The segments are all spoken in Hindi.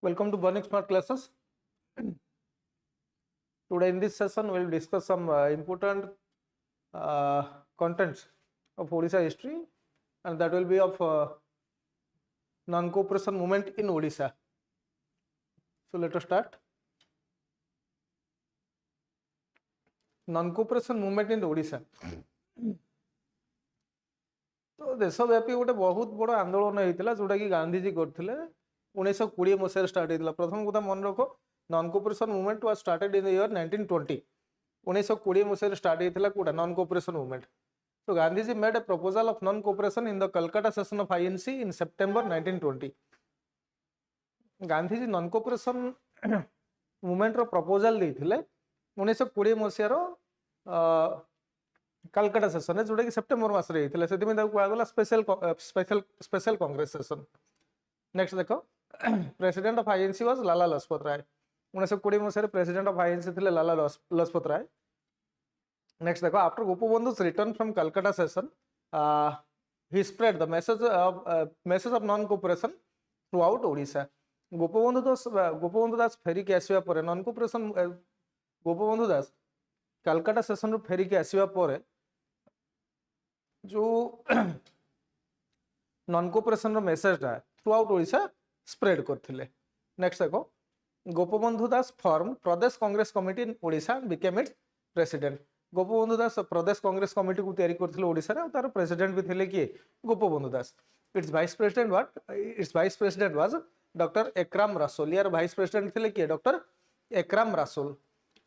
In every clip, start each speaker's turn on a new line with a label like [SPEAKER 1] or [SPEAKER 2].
[SPEAKER 1] Welcome to Vanik Smart Classes. Today in this session we will discuss some important contents of Odisha history, and that will be of non-cooperation movement in Odisha. So let us start. Non-cooperation movement in Odisha. तो देशव्यापी गोटे बहुत बड़ आंदोलन होता जोटा कि गांधीजी करते 1920 मसीह स्टार्ट होता। प्रथम कथा मन रख, non cooperation movement was started in the year 1920। 1920 मसीह स्टार्ट होता कोटा नॉन कोऑपरेशन मूवमेंट। तो Gandhiji made a proposal of non cooperation in the Calcutta session of INC in September 1920। Gandhiji non cooperation movement रो प्रपोजल देथिले 1920 मसीह कलकत्ता सेशन जोटा कि सेप्टेम्बर मास रे हेतिले, सेति में ताको आगला स्पेशल कांग्रेस सेशन। नेक्स्ट देखो, president of INC was Lala Lajpat राय। 1920 मसीह प्रेसिडेंट ऑफ आईएनसी थिले लाला लजपत राय। नेक्स्ट देखो, after Gopabandhu's return from Calcutta session he spread the message of non cooperation throughout Odisha। Gopabandhu Das फेरिक आसीबा परे non cooperation Gopabandhu Das Calcutta session रो फेरिक आसीबा परे जो नॉन कोऑपरेशन रो मेसेज टा थ्रूआउट ओडिशा स्प्रेड करथिले। नेक्स्ट देखो, Gopabandhu Das form Pradesh Congress committee in Odisha became its president. Gopabandhu Das Pradesh Congress committee को तैयारी करथिले ओडिशा रे, तार प्रेसिडेंट भी थिले कि Gopabandhu Das. Its vice president was doctor Ekram Rasool. यार वाइस प्रेसिडेंट थिले कि डॉक्टर एकराम रासोल।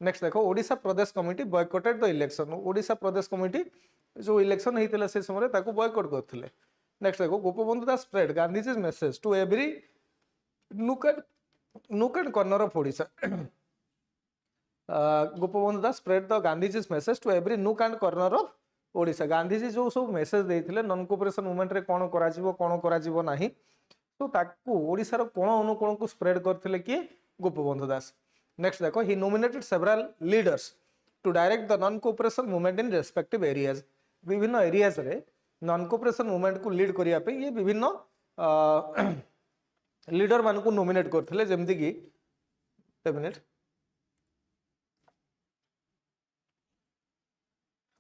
[SPEAKER 1] नेक्स्ट देखो, Odisha Pradesh committee boycotted the election. Odisha Pradesh committee जो इलेक्शन होइतिला से समय ताको बॉयकॉट करथिले। नेक्स्ट देखो, Gopabandhu Das spread Gandhiji's message to every nook and corner of Odisha. Gopabandhu Das spread the Gandhiji's message to every nook and corner of Odisha. Gandhiji जो सब मेसेज देथिले नॉन कोऑपरेशन मूवमेंट रे कोन कराजिबो नाही, तो ताको ओडिशा रो कोन अनुकोण को स्प्रेड करथिले कि गोपबंधु दास। नेक्स्ट देखो, he nominated several leaders to direct the non cooperation movement in respective areas। विभिन्न एरियाज रे नॉन कोऑपरेशन मूवमेंट को लीड करिया पे ये विभिन्न लीडर मान को नॉमिनेट करथिले, जेमति कि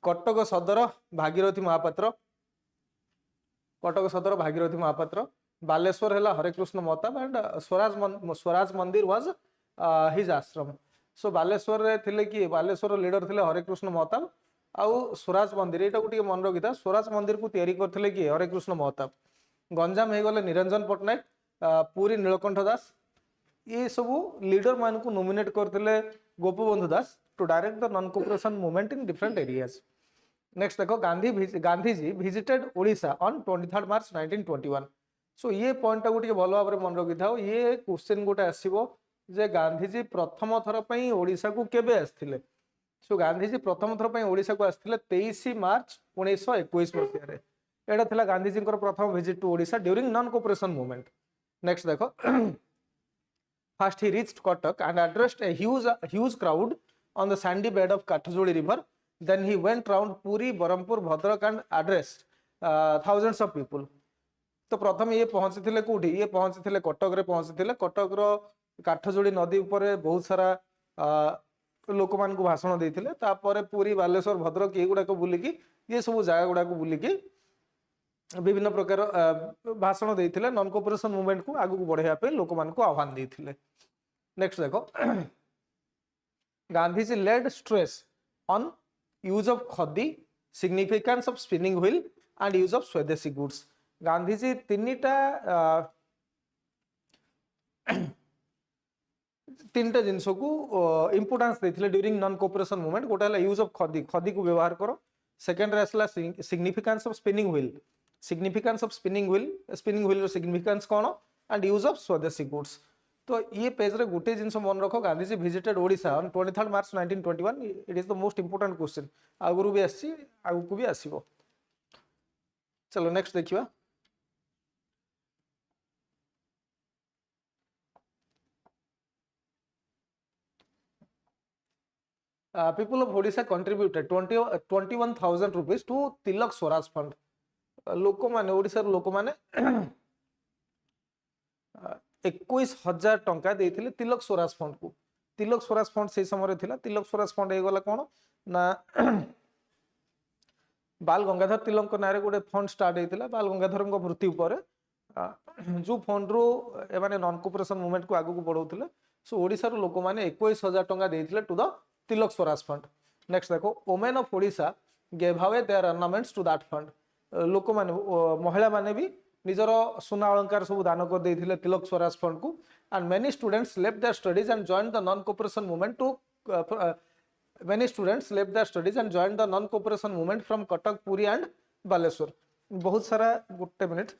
[SPEAKER 1] कटक सदर भागीरथी महापात्र, बालेश्वर हैला हरेकृष्ण महताब, एंड स्वराज मंदिर वाज हिज आश्रम। सो बालेश्वर रे थिले कि बालेश्वर लीडर थिले हरेकृष्ण महताब, आउ स्वराज मंदिर एटा गोटे मन रखिथा, स्वराज मंदिर को तैयारी करथिले कि हरेकृष्ण महताब। गंजाम हे गले निरंजन पटनायक, पुरी नीलकंठ दास। ये सब लीडर मान को नॉमिनेट करथिले Gopabandhu Das to direct the non cooperation movement in different areas. Next देखो, Gandhiji visited Odisha on 23 March 1921। So ये पॉइंट टा गोटे भलो भाबरे मन रखिथा। ये क्वेश्चन गोटे आसीबो जे गांधीजी प्रथम थर पई ओडिशा को केबे आस्थिले। सो गांधीजी प्रथम थर पई ओडिशा को आस्थिले 23 मार्च 1921 मसिया रे। एटा थिला गांधीजी को प्रथम visit to Odisha during non cooperation movement. Next देखो, first he reached Cuttack and addressed a huge crowd on the sandy bed of Kathajodi river. Then he went round Puri, Berhampur, Bhadrak and addressed thousands of people. तो प्रथम ये पहुंचीथिले कोठी, ये पहुंचीथिले कटक रे पहुंचीथिले। कटक रो काठजोड़ी नदी ऊपर बहुत सारा लोक मान को भाषण देथिले। तापर पुरी, बालेश्वर, भद्रक ये गुडा को बुलिकी, ये सब जगह गुडा को बुलिकी विभिन्न प्रकार भाषण देथिले। नॉन कोऑपरेशन मूवमेंट को आगु बढ़ाया पे लोक मान को आह्वान देथिले। नेक्स्ट देखो, Gandhiji laid stress on use of khadi, significance of spinning wheel and use of swadeshi goods. Gandhiji तीनटा जिनस को इंपोर्टेंस देथिले ड्यूरिंग नॉन कोऑपरेशन मूवमेंट। गोटा हला यूज ऑफ खदी, खदी को व्यवहार करो। सेकंड रे असला significance of spinning wheel, significance of spinning wheel रो सिग्निफिकेंस कोन, and use of swadeshi goods. तो ये पेज रे गोटे जिनस मन रखो, Gandhiji visited Odisha on 23 March 1921। It is the most important question, आगुरु भी आसी, आगु को भी आसीबो। चलो नेक्स्ट देखिबा। People of Odisha contributed 21,000 rupees to Tilak Swaraj Fund। लोक माने ओडिसा लोक माने 21,000 टंका देइथिले तिलक स्वराज फंड को। तिलक स्वराज फंड से समय थिला। तिलक स्वराज फंड हे गला कोन ना बाल गंगाधर तिलक नारे गोटे फंड स्टार्ट होता बाल गंगाधर मृत्यु पर जो फंड रू एमाने नॉन कोऑपरेशन मूवमेंट को आगु को बढ़ाउथिले। सो ओडिसा रो लोक माने 21,000 टंका देइथिले to the Tilak Swaraj fund. Next देखो women of Odisha gave away their ornaments to that fund. लोक माने महिला माने भी निजर सुना अलंकार सब दान कर देइथिले तिलक स्वराज फंड को। And many students left their studies and joined the non cooperation movement to many students left their studies and joined the non cooperation movement from Katak, Puri and Baleswar। बहुत सारा Gutte minute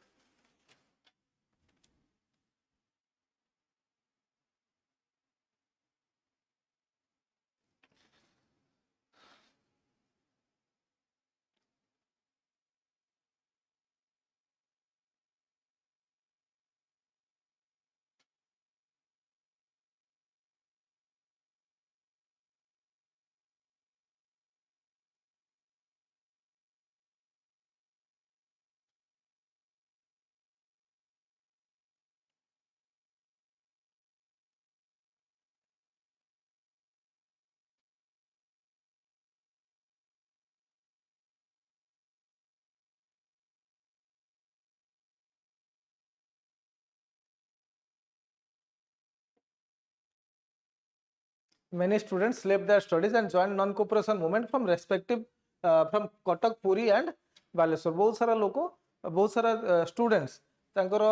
[SPEAKER 1] many students left their studies and joined non cooperation movement from respective from Katak, Puri and Baleswar। बहुत सारा लोक बहुत सारा स्टूडेंट्स तांकर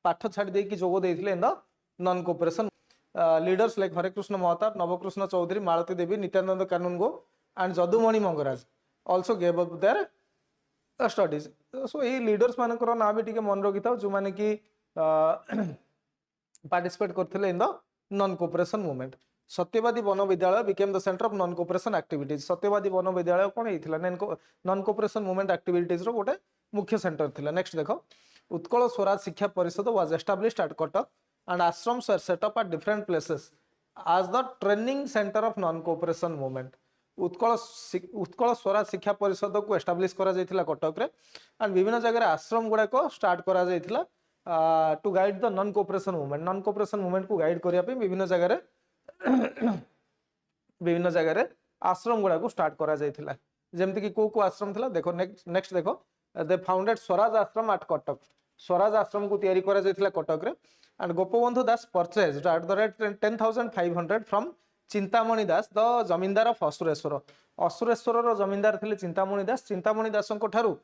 [SPEAKER 1] पाठ छाड़ दे कि जोग देथिले in the non cooperation. Leaders like Harekrushna Mahtab, Nabakrushna Choudhury, Malati Devi, Nityananda Kanungo and Jadumani Mangaraj also gave up their studies। So ये लीडर्स मानकर ना भी टिके मन रखि था जो माने कि पार्टिसिपेट करथिले इन द नॉन कोऑपरेशन मूवमेंट। सत्यवादी वन विद्यालय became the centre of non cooperation activities. सत्यवादी वन विद्यालय कोन हेतिला नॉन कोऑपरेशन मूवमेंट एक्टिविटीज रो गोटे मुख्य सेंटर थिला। नेक्स्ट देखो उत्कल स्वराज शिक्षा परिषद was established at Cuttack and ashrams were set up at different places as the training center of non cooperation movement। Utkal Swaraj शिक्षा परिषद को एस्टाब्लिश करा जायतिला कटक रे एंड विभिन्न जगह आश्रम गुडा को स्टार्ट करा जायतिला to guide the non cooperation movement. Non cooperation movement को गाइड करिया पे विभिन्न जगह रे आश्रम गुडा को स्टार्ट करा जायतिला। जेमति कि को आश्रम थिला देखो नेक्स्ट देखो दे फाउंडेड स्वराज आश्रम एट कटक। स्वराज आश्रम को तैयारी करा जायतिला कटक रे and Gopabandhu Das purchased at the rate 10,500 from Chintamani Das the zamindar of असुरेश्वर। असुरेश्वर रो जमींदार थिले चिंतामणि दास। चिंतामणि दासंको ठारू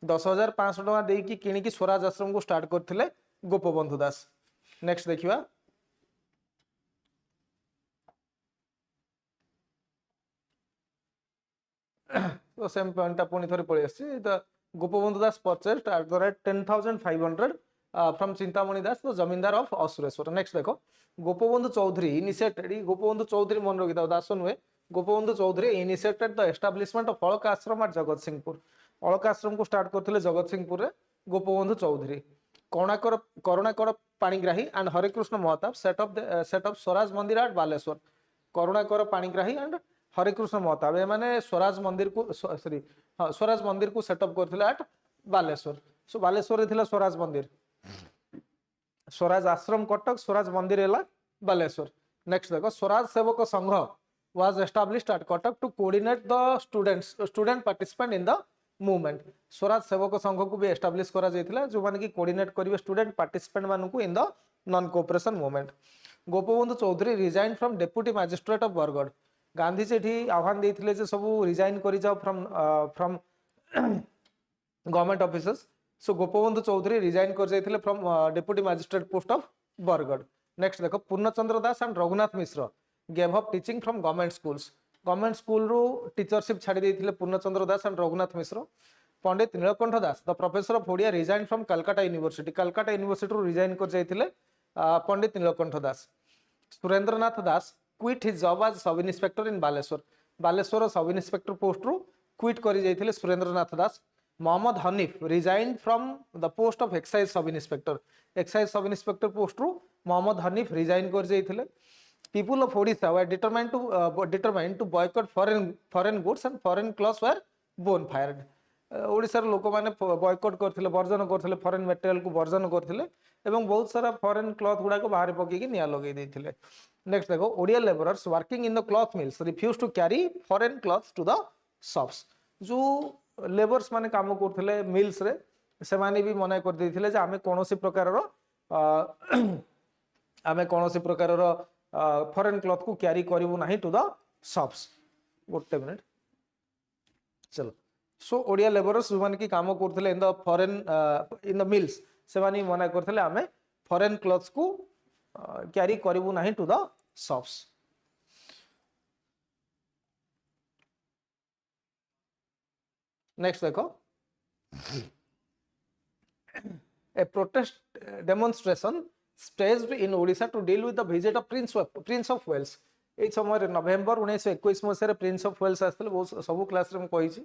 [SPEAKER 1] 10,500 टका देकी किनिकी स्वराज आश्रम को स्टार्ट करथिले गोपबंधु दास। नेक्स्ट देखिबा तो सेम पॉइंट पुणी थोड़ी पळी आसी the Gopabandhu Das purchased at the rate 10,500 from Chintamani Das the zamindar of Asureswar. Next देखो गोपबंधु चौधरी इनिशिएटेड। गोपबंधु चौधरी मन रखि दाओ दास नुहे Gopabandhu Chaudhury initiated the establishment of Alaka Ashram at जगत सिंहपुर। अलका आश्रम को स्टार्ट करथिले जगत सिंहपुर रे Gopabandhu Chaudhury. Karunakar Panigrahi and Harekrushna Mahtab set up Swaraj Mandir at Baleshwar. Karunakar Panigrahi and Harekrushna Mahtab ए माने स्वराज मंदिर को सॉरी स्वराज मंदिर को सेटअप करथिले एट बालेश्वर। सो बालेश्वर रे थिला स्वराज मंदिर। स्वराज आश्रम कटक, स्वराज मंदिर है बालेश्वर। नेक्स्ट देखो Swaraj Sevak Sangh was established at Cuttack to coordinate the student participant in the movement. Swaraj Sevak Sangh को भी एस्टैब्लिश करा जायतिला जो माने कि कोऑर्डिनेट करिवे स्टूडेंट पार्टिसिपेंट मानन को in the non cooperation movement. Gopabandhu Choudhury resign from deputy magistrate of Bargarh. Gandhi सेठी आह्वान देथिले जे सब रिजाइन करि जाओ from government officers. So Gopabandhu Choudhury resign कर जाइथिले from deputy magistrate post of Bargarh. Next देखो Purnachandra Das and Raghunath Mishra gave up teaching from government schools. Government school रो टीचरशिप छाड़ी देथिले Purnachandra Das and Raghunath Mishra. Pandit Nilakantha Das the professor of Odia resign from Calcutta university. Calcutta university रो रिजाइन कर जाइथिले Pandit Nilakantha Das. Surendranath Das quit his job as sub inspector in Baleswar. Baleswar sub inspector post रो क्विट करि जाइथिले Surendranath Das. Mohammad Hanif resign from the post of excise sub inspector. Excise sub inspector post रू मोहम्मद हनीफ रिजाइन कर जाइथिले। People of Odisha were determined to boycott foreign goods and foreign clothes were bone fired. Odisha रो लोक माने बॉयकॉट करथिले वर्जन करथिले फॉरेन मटेरियल को वर्जन करथिले एवं बहुत सारा फॉरेन क्लॉथ गुड़ा को बाहर पकईकी निया लगे देथिले। नेक्स्ट देखो Odia labourers working in the cloth mills refuse to carry foreign cloths to the shops. जो लेबर्स माने काम करथिले मिल्स रे से माने भी मना कर देथिले जे आमे कोनोसी प्रकार रो आमे कोनोसी प्रकार रो फॉरेन क्लॉथ को कैरी करिवु नाही टू द शॉप्स। गोटे मिनिट चलो। सो ओडिया लेबरर्स जो माने की काम करथिले in the foreign in the mills से माने मना करथिले आमे फॉरेन क्लॉथ्स को कैरी करिवु नाही टू द शॉप्स। नेक्स्ट देखो a protest demonstration staged in Odisha to deal with the visit of Prince of Wales। এই সময় নভেম্বর 1921 মସିହାରେ ପ୍ରିନ୍ସ ଅଫ୍ ୱେଲ୍ସ ଆସିଥିଲେ। ବହୁତ ସବୁ କ୍ଲାସରେ ମୁଁ କହିଛି।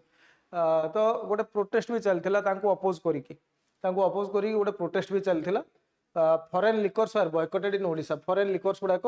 [SPEAKER 1] ତ ଗୋଟେ ପ୍ରୋଟେଷ୍ଟ ବି ଚାଲିଥିଲା ତାଙ୍କୁ ଅପୋଜ କରିକି ଗୋଟେ ପ୍ରୋଟେଷ୍ଟ ବି ଚାଲିଥିଲା। Foreign liquors are boycotted in Odisha. Foreign liquors ଗୁଡାକ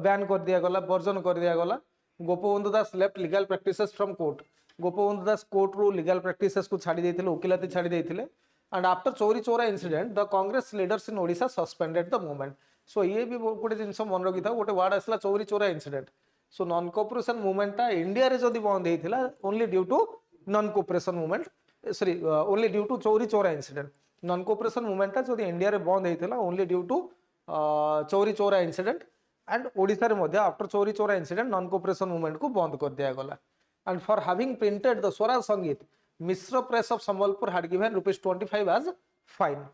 [SPEAKER 1] ବ୍ୟାନ୍ କରିଦିଆଗଲା, ବର୍ଜନ କରିଦିଆଗଲା। Gopabandhu Das left legal practices from court. Gopabandhu Das କୋର୍ଟରୁ ଲିଗାଲ ପ୍ରାକ୍ଟିସେସ୍ କୁ ଛାଡ଼ି ଦେଇଥିଲେ, ଓକିଲାତି ଛାଡ଼ି ଦେଇଥିଲେ। And after चोरी चोरा incident the Congress leaders in Odisha suspended the movement। so ये भी गोटे जिनस मन रखी था गोटे वार्ड आसला Chauri Chaura incident. So non cooperation movement टा इंडिया रे जदी बंद हेतिला only due to non cooperation movement sorry only due to Chauri Chaura incident. Non cooperation movement टा जदी इंडिया रे बंद हेतिला only due to Chauri Chaura incident. And Odisha रे मध्ये आफ्टर चोरी Chaura incident non cooperation movement को बंद कर दिया गला। And for having printed the Swaraj Sangeet Mishra press of Sambalpur had given ₹25 as fine.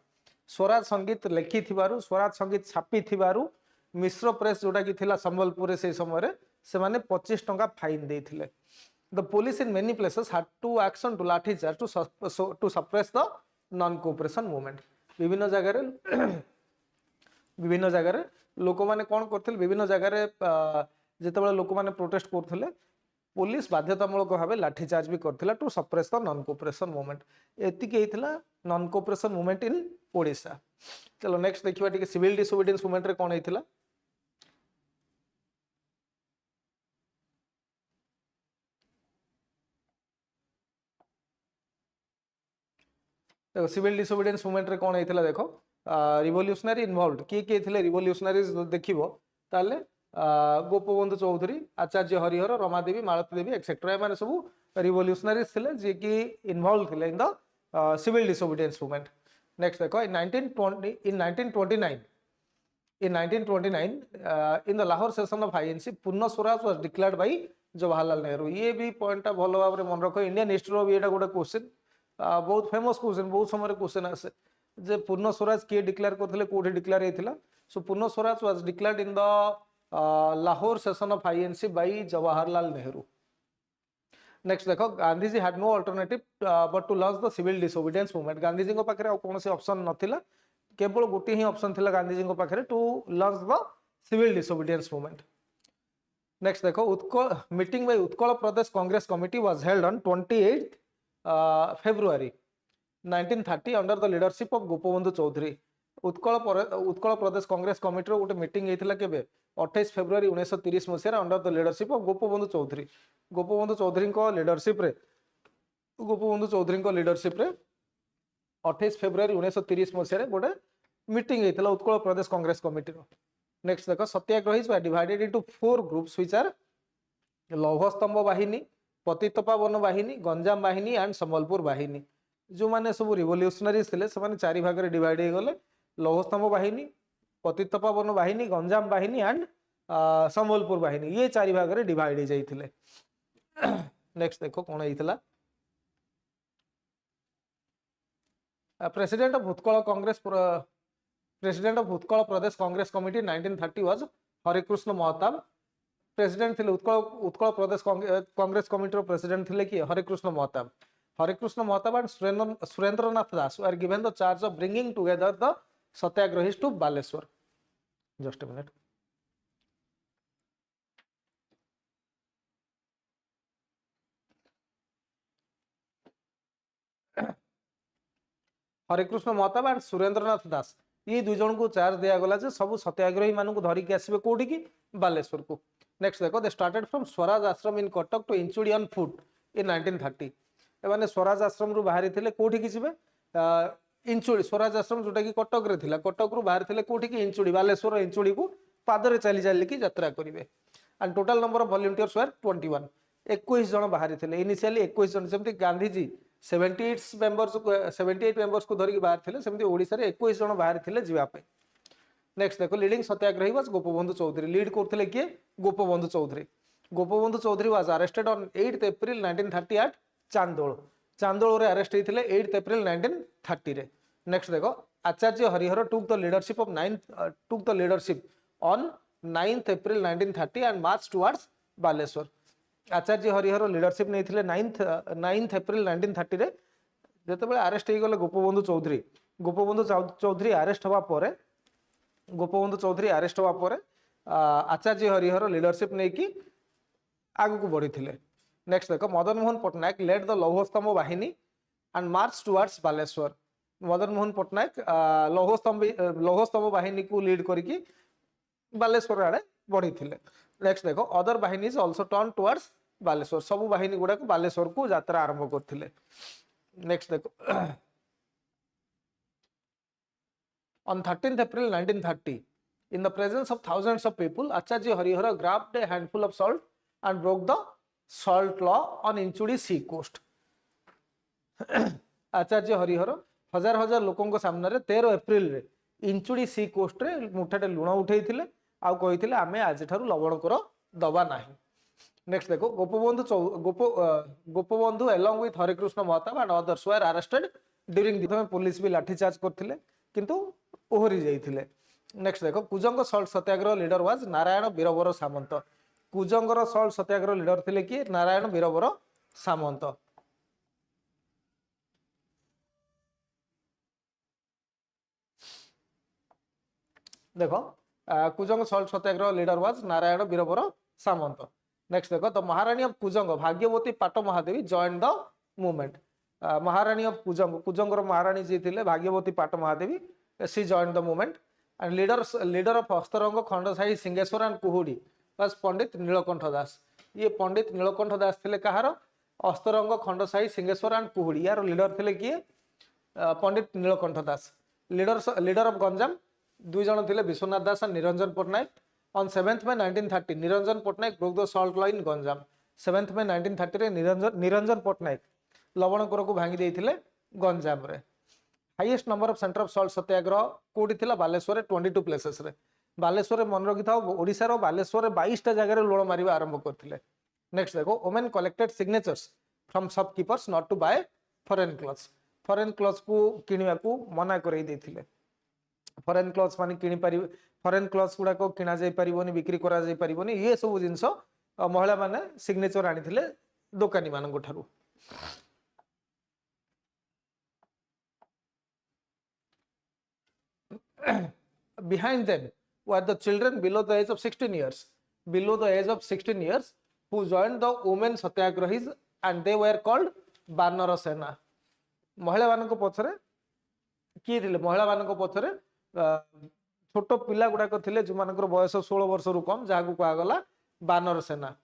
[SPEAKER 1] Swaraj Sangeet लेखि थिबारु स्वराज संगीत छापी थिबारु मिश्र प्रेस जोटा कि थिला संबलपुर रे से समय रे से माने 25 टंका फाइन देथिले। The police in many places had to action to lathi charge to suppress the non cooperation movement। विभिन्न जगह रे लोक माने कोन करथिल विभिन्न जगह रे जेतेबेले लोक माने प्रोटेस्ट करथिले पुलिस बाध्यतामूलक भाव लाठीचार्ज भी करथिला to suppress the non cooperation movement. एतिके हेतिला non cooperation movement in Odisha. चलो नेक्स्ट देखिबा टिके सिविल डिसोबीडियंस मूवमेंट रे कोन हेतिला। देखो सिविल डिसोबीडियंस मूवमेंट रे कोन हेतिला देखो रिवोल्यूशनरी इन्वॉल्वड किए थिले रिवोल्यूशनरीज देखिबो ताले गोपबंधु चौधरी आचार्य हरिहर रमादेवी मालती देवी एक्सेट्रा एमाने सब रिवोल्यूशनरीज थिले जे कि इन्वॉल्व थिले in the civil disobedience movement. Next देखो in 1929 in the Lahore session of INC पूर्ण Swaraj was declared by Jawaharlal Nehru. ये भी पॉइंट भल भाव में मन रख इंडियन हिस्ट्री रो एटा गोटे क्वेश्चन बहुत फेमस क्वेश्चन बहुत समय क्वेश्चन आसे जे पूर्ण स्वराज किए डिक्लेयर करथिले कोठी डिक्लेयर हेतिला। सो पूर्ण Swaraj was declared in the Lahore session of INC by Jawaharlal Nehru। Next देखो Gandhi ji had no alternative but to launch the civil disobedience movement। Gandhi ji को पाखरे आ कोनोसी ऑप्शन नथिला केवल गोटे ही ऑप्शन थिला गांधी जी को पाखरे to launch the civil disobedience movement. Next देखो Utkal meeting by Utkal Pradesh Congress committee was held on 28 February 1930 under the leadership of Gopabandhu Choudhury. Utkal Pradesh Congress committee रो गोटे मीटिंग हेतिला केबे 28 फेब्रुआरी 1930 मसिया under the leadership of Gopabandhu Choudhury. Gopabandhu Choudhury को लीडरशिप रे 28 फेब्रुआरी 1930 मसिया गोटे मीटिंग हेतिला उत्कल प्रदेश कांग्रेस कमिटी रो। नेक्स्ट देखो सत्याग्रहीज वर divided into 4 groups which are Lauhastambha Vahini Patitapavan वाहिनी गंजाम वाहिनी एंड संबलपुर वाहिनी। जो माने सब रिवोल्यूशनरीज थिले से माने 4 भाग रे डिवाइड हे गले लौहस्तंभ वाहिनी पतितपावन वाहिनी गंजाम वाहिनी एंड संबलपुर वाहिनी ये 4 भाग रे डिवाइड हो जाइथिले। नेक्स्ट देखो कोन हेतिला president of Utkal Pradesh Congress committee 1930 was Harekrushna Mahtab. President थिले उत्कल प्रदेश कांग्रेस कमिटी रो प्रेसिडेंट थिले कि Harekrushna Mahtab. Harekrushna Mahtab and Surendranath Das are given the charge of bringing together the satyagrahis to Baleswar. Just a minute Harekrushna Mahtab and Surendranath Das ये दुई जन को चार्ज दिया गला जे सब सत्याग्रही मानू धरिक आसबे कोठी की बालेश्वर को। नेक्स्ट देखो they started from Swaraj Ashram in Cuttack to Inchudi on foot in 1930। एमाने स्वराज आश्रम रु बाहरी थिले कोठी की जिवे इंचुड़ी स्वराज आश्रम जोटा कि कटक रे थिला कटक रु बाहर थिले कोठी कि इंचुड़ी बालेश्वर इंचुड़ी को पादरे चली चली की यात्रा करिवे and total number of volunteers were 21 21 जन बाहर थिले इनिशियली 21 जन सेमती गांधी जी 78 मेंबर्स को धरिक बाहर थिले सेमती ओडिसा रे 21 जन बाहर थिले जीवा पे नेक्स्ट देखो leading Satyagrahi was Gopabandhu Chaudhary lead करथिले किए Gopabandhu Choudhury was arrested on 8th April 1930 at Chandol रे अरेस्ट हेतिले 8th April 1930 रे नेक्स्ट देखो Acharya Harihar took the leadership on 9th April 1930 and march towards Baleswar Acharya Harihar leadership नहीं 9th April 1930 रे जेतेबेले अरेस्ट हे गले गोपबंधु चौधरी अरेस्ट हवा परे आचार्य हरिहर लीडरशिप नहीं कि आगु को बढ़ी थिले नेक्स्ट देखो Madan Mohan Patnaik led the Lauhastambha Vahini and march towards Baleswar Madan Mohan Patnaik Lauhastambha Vahini को लीड करके बालेश्वर आड़े बढ़ी थिले नेक्स्ट देखो अदर वाहिनी is also turn towards Baleshwar सब वाहिनी गुडा को बालेश्वर को यात्रा आरंभ करथिले नेक्स्ट देखो on 13th April 1930 in the presence of thousands of people Acharya Harihara grabbed a handful of salt and broke the salt law on Inchudi sea coast आचार्य हरिहर हजार हजार लोकों सामने 13 एप्रिल रे इंचुड़ी सी कोस्ट रे मुठाटे लुण उठेइथिले आ कहिथिले आमे आज ठारू लवण कर दबा नाही नेक्स्ट देखो गोपबंधु along with हरिकृष्ण महताब and others were arrested during the police भी लाठीचार्ज करथिले किंतु ओहरी जाइथिले नेक्स्ट देखो Kujang salt satyagraha leader was Narayan वीरवर सामंत कुजंगर सल्ट सत्याग्रह लीडर थिले कि नारायण वीरवर सामंत देखो Kujang salt satyagraha leader was Narayan वीरवर सामंत नेक्स्ट देखो द महारानी ऑफ कुजंग भाग्यवती Pat Mahadevi join the movement Maharani of कुजंगर महारानी जी थिले भाग्यवती पाट महादेवी सी join the movement and leader of Astaranga Khandasahi Singeswar and Kuhudi was Pandit Nilakantha Das ये पंडित नीलकंठ दास थिले कहार हस्तरंग खंडसाही सिंगेश्वर एंड कुहुड़ी यार लीडर थिले किए पंडित नीलकंठ दास लीडर ऑफ गंजाम दुई जन थिले Biswanath Das and Niranjan Patnaik on 7th May 1930 Niranjan Patnaik broke the salt law in Ganjam 7th May 1930 रे निरंजन पटनायक लवण कर को भांगी देइथिले गंजाम रे highest number of centre of salt satyagraha कोठी थिला बालेश्वर 22 प्लेसेस रे बालेश्वर रे मन रखि थाओ ओडिसा रो बालेश्वर रे 22 टा जगह रे लुण मारिबा आरंभ करथिले नेक्स्ट देखो women collected signatures from shopkeepers not to buy foreign clothes को किनिया को मना करई देथिले फॉरेन क्लॉथ्स माने किनि पारि फॉरेन क्लॉथ्स गुडा को किना जाय परिबोनी बिक्री करा जाय परिबोनी ये सब जिंस महिला माने सिग्नेचर आनिथिले दुकानी मानन ठारू behind them were the children below the age of 16 years who joined the women satyagrahis and they were called banner sena महिला मान को पछरे किए थिले महिला मान को पछरे छोट पिला गुडा को थिले जो मानकर बयस 16 वर्ष रु कम जहा को कहा गला बानर सेना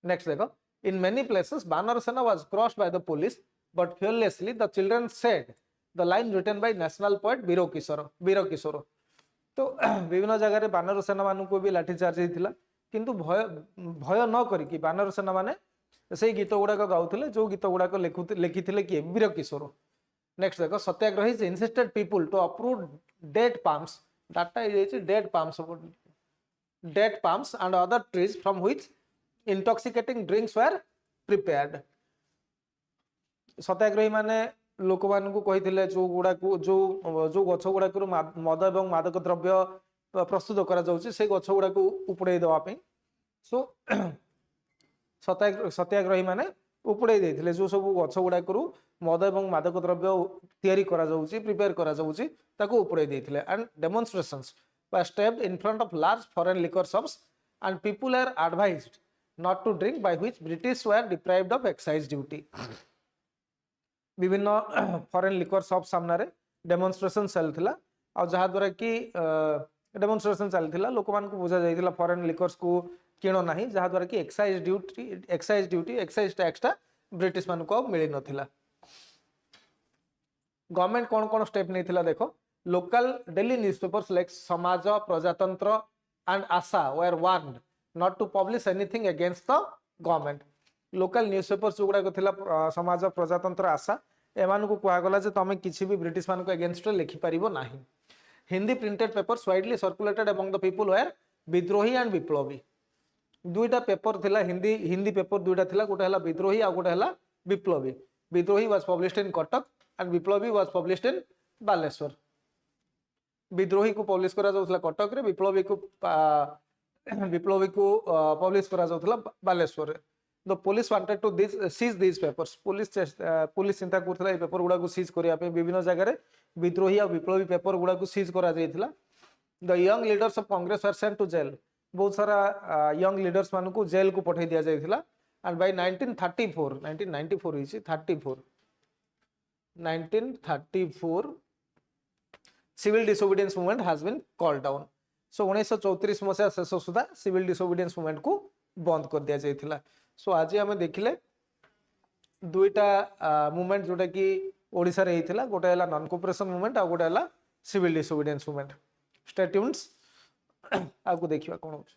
[SPEAKER 1] नेक्स्ट देखो in many places banner sena was crossed by the police but fearlessly the children said the line written by national poet वीर किशोर तो विभिन्न जगह रे बानर सेना मान को भी लाठी चार्ज हेतिला किंतु भय न करी कि बानर सेना माने से गीत गुडा को गाउथिले जो गीत गुडा को लिखिथिले कि वीर किशोर नेक्स्ट देखो satyagrahi insisted people to approve date palms that is date palms and other trees from which intoxicating drinks were prepared satyagrahi माने लोक मान को कही जो गुड़ा को जो गछ गुड़ा को मद एवं मादक द्रव्य प्रस्तुत करा जाउची से गछ गुड़ा को उपड़े देवा पे सो सत्याग्रही माने उपड़े देथिले जो सब गछ गुड़ा को मद एवं मादक द्रव्य तैयारी करा जाउची प्रिपेयर करा जाउची ताको उपड़े देथिले and demonstrations were stepped in front of large foreign liquor shops and people are advised not to drink by which British were deprived of excise duty विभिन्न फॉरेन लिकर शॉप सामने डेमोन्स्ट्रेशन चलता आ जहा द्वारा कि डेमोन्स्ट्रेशन चलता लोक मान को बुझा जाइतिला फॉरेन लिकर्स को किणो नाही जहा द्वारा कि एक्साइज टैक्स ब्रिटिश मान को मिली नथिला गवर्नमेंट कौन कौन स्टेप नहीं देखो local daily newspapers like Samaj Prajatantra and Asha were warned not to publish anything against the government local newspapers जो गुड़ाक थिला समाज प्रजातंत्र आशा एमान को कहगला जे तुम किसी भी ब्रिटिश मान को अगेंस्ट लिखिपर ना Hindi printed papers widely circulated among the people were Vidrohi and Biplabi दुईटा पेपर थिला हिंदी हिंदी पेपर दुईटा थिला गोटे हला विद्रोही आ गोटे हला Biplabi Bidrohi was published in Cuttack and Biplabi was published in Baleswar Bidrohi को पब्लिश करा जाउथला कटक रे विप्लवी को पब्लिश करा जाउथला बालेश्वर रे the police wanted to seize this papers police चिंता करथला ए पेपर गुडा को सीज करिया पे विभिन्न जगह रे विद्रोही आ विप्लवी पेपर गुडा को सीज करा जाइथिला the young leaders of Congress were sent to jail बहुत सारा यंग लीडर्स मान को जेल को पठाई दिया जाइथिला and by 1994 is 1934 civil disobedience movement has been called down so 1934 मसीहा शेष सुधा सिविल डिसोबीडियंस मूवमेंट को बंद कर दिया जाइथिला सो आज आम देखिले दुईटा मूवमेंट जोटा कि ओडिशा रे हिथिला गोटे हला नॉन कोऑपरेशन मूवमेंट आ गोटे हला civil disobedience movement stay tunes आगु देखिबा कोन होछ।